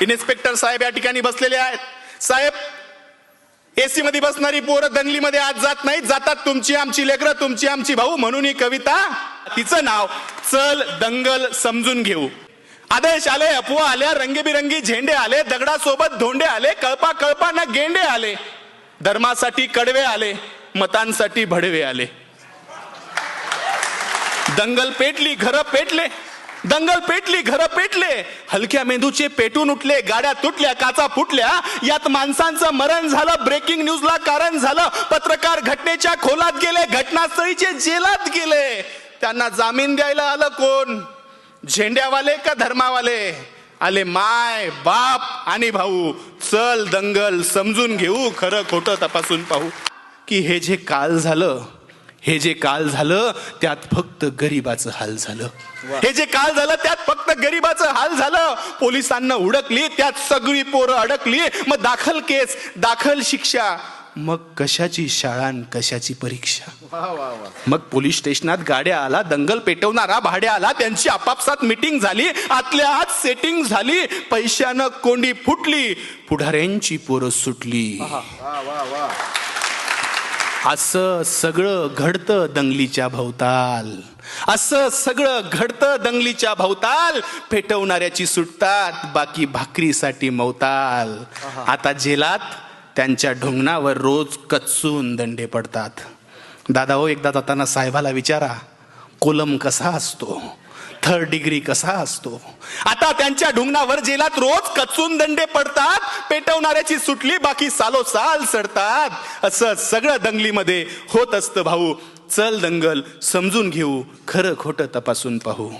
Inspector साहेब या ठिकाणी बसलेले आहेत. साहेब, एसी मध्ये बसणारी पोरं दंगलीमध्ये आज जात नाहीत, जातात तुमची आमची लेकरं, तुमची आमची भाऊ. म्हणून ही कविता, तिचं नाव चल दंगल समजून घेऊ. आदेश आले, अफवा आल्या, रंगीबिरंगी झेंडे आले, दगडासोबत धोंडे आले, कळपा कळपा न गेंडे आले, धर्मासाठी कडवे आले, मतांसाठी भडवे आले. दंगल पेटली, घरं पेटले, दंगल पेटली, घरं पेटले, हलक्या मेंदूचे पेटून उठले, गाड्या तुटल्या, काचा फुटल्या, यात माणसांचं मरण झालं, ब्रेकिंग न्यूजला कारण झालं, पत्रकार घटनेच्या खोलात गेले, घटनास्थळीचे जेलात गेले. त्यांना जामीन द्यायला आलं कोण? झेंड्यावाले का धर्मावाले? आले माय बाप आणि भाऊ. चल दंगल समजून घेऊ, खरं खोटं तपासून पाहू. की हे जे काल झालं, हे जे काल झालं त्यात फक्त गरिबाचं हाल झालं. हे जे काल झालं त्यात फक्त गरिबाचं हाल झालं. पोलिसांना उडकली, त्यात सगळी पोरं अडकली. मग दाखल केस, दाखल शिक्षा, मग कशाची शाळा कशाची परीक्षा. मग पोलीस स्टेशनात गाड्या आला, दंगल पेटवणारा भाड्या आला, त्यांची आपापसात मीटिंग झाली, आतल्या आत सेटिंग झाली, पैशानं कोंडी फुटली, पुढाऱ्यांची पोरं सुटली. असं सगळं घडतं दंगलीच्या भोवताल, असं सगळं घडतं दंगलीच्या भोवताल. पेटवणाऱ्याची सुटतात, बाकी भाकरीसाठी मवताल. आता जेलात त्यांच्या ढुंगणावर रोज कच्चून दंडे पडतात. दादा हो, एकदा जाताना साहेबाला विचारा, कोलम कसा असतो, 3rd डिग्री कसा असतो. आता त्यांच्या ढुंगणावर जेलात रोज कचून दंडे पडतात. पेटवणाऱ्याची सुटली, बाकी सालोसाल सडतात. असं सगळं दंगलीमध्ये होत असतं भाऊ. चल दंगल समजून घेऊ, खरं खोटं तपासून पाहू.